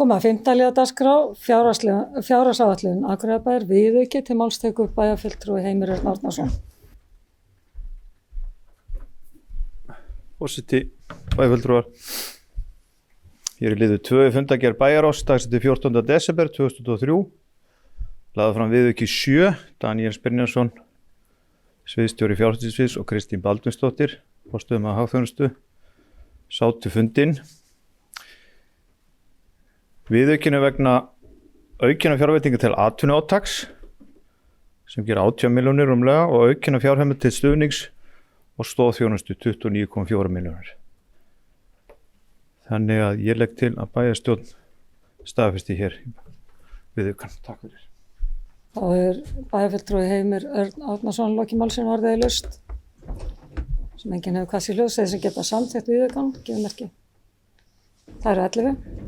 Koma að 5. liða dagskrá, fjárhagsáætlun Akureyrarbæjar viðauki til málsteku bæjarfulltrúi Heimir Örn Árnason. Forseti, bæjarfulltrúar. Hér liður 2 fundargerð bæjarráðs dagsettur 14. desember 2023. Lagði fram viðauki 7, Daníel Brynjarsson, sviðsstjóri fjárhagssviðs og Kristín Baldvinsdóttir, forstöðumaður hagþjónustu, sátu fundinn. Viðaukinu vegna aukinna fjárveitinga til atvinnuátaks sem ger 18 milljónir rúmlega og aukinna fjárheimild til stuðnings og stoðþjónustu 29,4 milljónir. Þannig að ég legg til að bæjarstjórn staðfesti hér viðaukann. Takk fyrir. Þá bæjarfulltrúi Heimir Örn Árnason lokið málsins orðið laust sem enginn hefur hvað sér hljóð, þeir sem geta samþykkt viðaukann, gefið merki. Það eru 11.